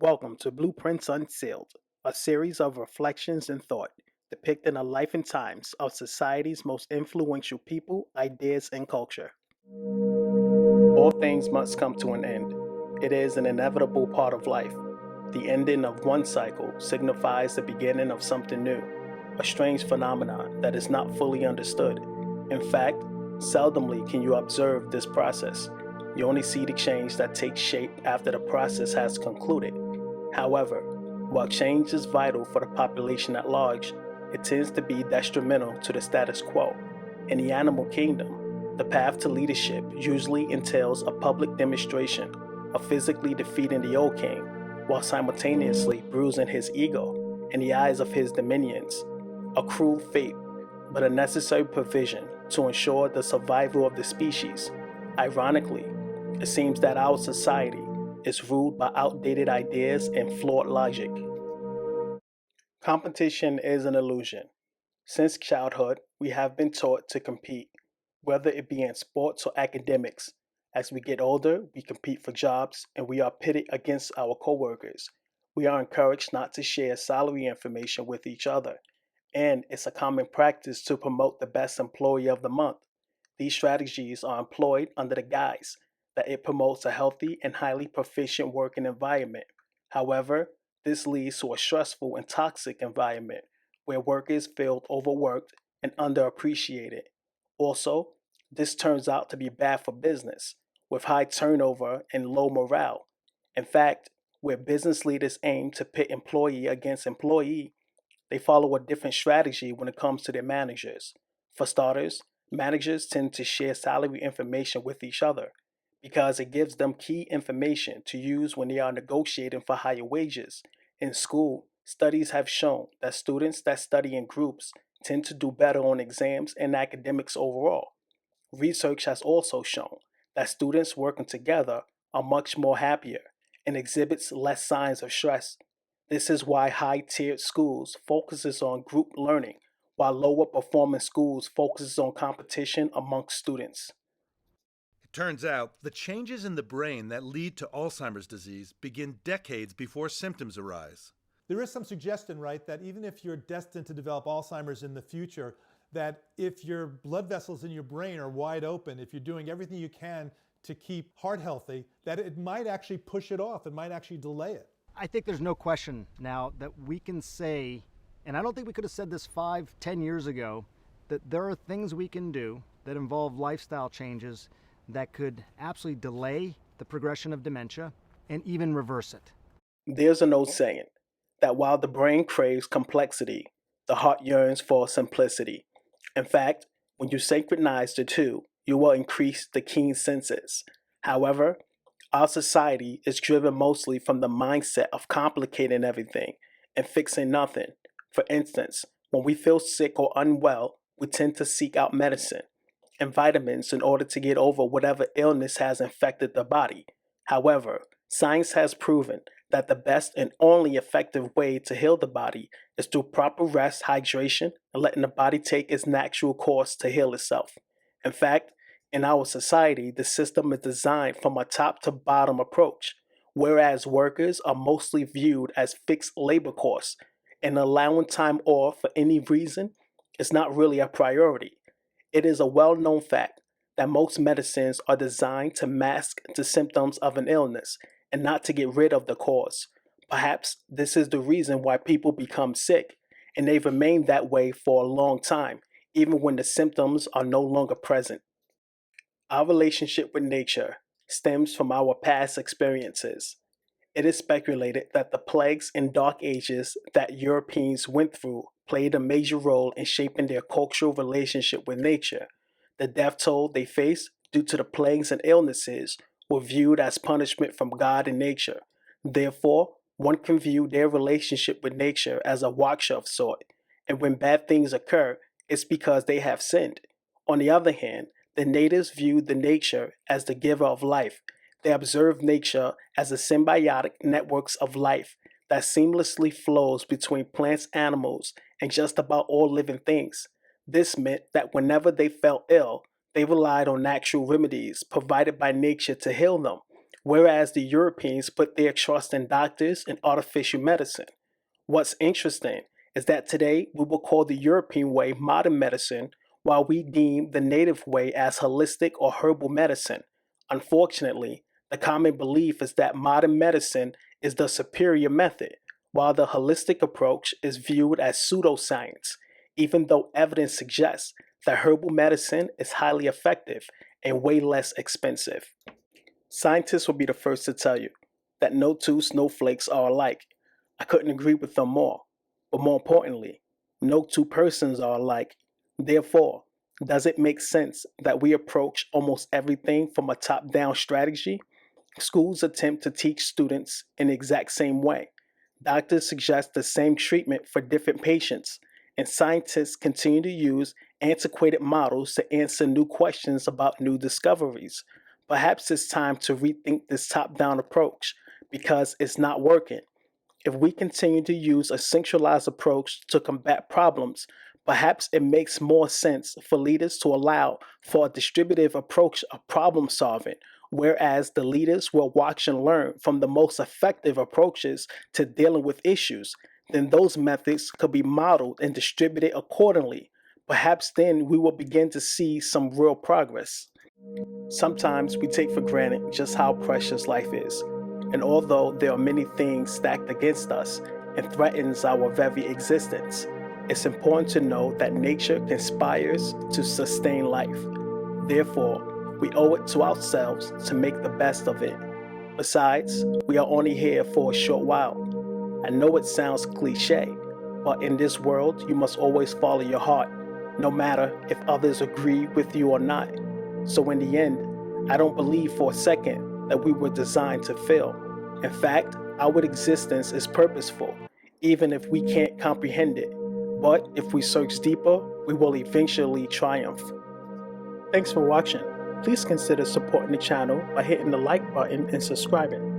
Welcome to Blueprints Unsealed, a series of reflections and thought depicting the life and times of society's most influential people, ideas, and culture. All things must come to an end. It is an inevitable part of life. The ending of one cycle signifies the beginning of something new, a strange phenomenon that is not fully understood. In fact, seldomly can you observe this process. You only see the change that takes shape after the process has concluded. However, while change is vital for the population at large, it tends to be detrimental to the status quo. In the animal kingdom, the path to leadership usually entails a public demonstration of physically defeating the old king, while simultaneously bruising his ego in the eyes of his dominions. A cruel fate, but a necessary provision to ensure the survival of the species. Ironically, it seems that our society is ruled by outdated ideas and flawed logic. Competition is an illusion. Since childhood, we have been taught to compete, whether it be in sports or academics. As we get older, we compete for jobs and we are pitted against our coworkers. We are encouraged not to share salary information with each other, and it's a common practice to promote the best employee of the month. These strategies are employed under the guise that it promotes a healthy and highly proficient working environment. However, this leads to a stressful and toxic environment where workers feel overworked and underappreciated. Also, this turns out to be bad for business, with high turnover and low morale. In fact, where business leaders aim to pit employee against employee, they follow a different strategy when it comes to their managers. For starters, managers tend to share salary information with each other because it gives them key information to use when they are negotiating for higher wages. In school, studies have shown that students that study in groups tend to do better on exams and academics overall. Research has also shown that students working together are much more happier and exhibits less signs of stress. This is why high-tiered schools focuses on group learning, while lower performing schools focuses on competition amongst students. It turns out the changes in the brain that lead to Alzheimer's disease begin decades before symptoms arise. There is some suggestion, right, that even if you're destined to develop Alzheimer's in the future, that if your blood vessels in your brain are wide open, if you're doing everything you can to keep heart healthy, that it might actually push it off. It might actually delay it. I think there's no question now that we can say, and I don't think we could have said this 5, 10 years ago, that there are things we can do that involve lifestyle changes that could absolutely delay the progression of dementia and even reverse it. There's an old saying that while the brain craves complexity, the heart yearns for simplicity. In fact, when you synchronize the two, you will increase the keen senses. However, our society is driven mostly from the mindset of complicating everything and fixing nothing. For instance, when we feel sick or unwell, we tend to seek out medicine and vitamins in order to get over whatever illness has infected the body. However, science has proven that the best and only effective way to heal the body is through proper rest, hydration, and letting the body take its natural course to heal itself. In fact, in our society, the system is designed from a top to bottom approach, whereas workers are mostly viewed as fixed labor costs, and allowing time off for any reason is not really a priority. It is a well known fact that most medicines are designed to mask the symptoms of an illness and not to get rid of the cause. Perhaps this is the reason why people become sick, and they remain that way for a long time, even when the symptoms are no longer present. Our relationship with nature stems from our past experiences. It is speculated that the plagues and dark ages that Europeans went through played a major role in shaping their cultural relationship with nature. The death toll they faced due to the plagues and illnesses were viewed as punishment from God and nature. Therefore, one can view their relationship with nature as a watcher of sort, and when bad things occur, it's because they have sinned. On the other hand, the natives viewed the nature as the giver of life. They observed nature as a symbiotic networks of life that seamlessly flows between plants, animals, and just about all living things. This meant that whenever they felt ill, they relied on natural remedies provided by nature to heal them, whereas the Europeans put their trust in doctors and artificial medicine. What's interesting is that today we will call the European way modern medicine, while we deem the native way as holistic or herbal medicine. Unfortunately, the common belief is that modern medicine is the superior method, while the holistic approach is viewed as pseudoscience, even though evidence suggests that herbal medicine is highly effective and way less expensive. Scientists will be the first to tell you that no two snowflakes are alike. I couldn't agree with them more. But more importantly, no two persons are alike. Therefore, does it make sense that we approach almost everything from a top down strategy? Schools attempt to teach students in the exact same way. Doctors suggest the same treatment for different patients, and scientists continue to use antiquated models to answer new questions about new discoveries. Perhaps it's time to rethink this top down approach because it's not working. If we continue to use a centralized approach to combat problems, perhaps it makes more sense for leaders to allow for a distributive approach of problem solving, whereas the leaders will watch and learn from the most effective approaches to dealing with issues. Then those methods could be modeled and distributed accordingly. Perhaps then we will begin to see some real progress. Sometimes we take for granted just how precious life is. And although there are many things stacked against us and threatens our very existence, it's important to know that nature conspires to sustain life. Therefore, we owe it to ourselves to make the best of it. Besides, we are only here for a short while. I know it sounds cliche, but in this world, you must always follow your heart, no matter if others agree with you or not. So in the end, I don't believe for a second that we were designed to fail. In fact, our existence is purposeful, even if we can't comprehend it. But if we search deeper, we will eventually triumph. Thanks for watching. Please consider supporting the channel by hitting the like button and subscribing.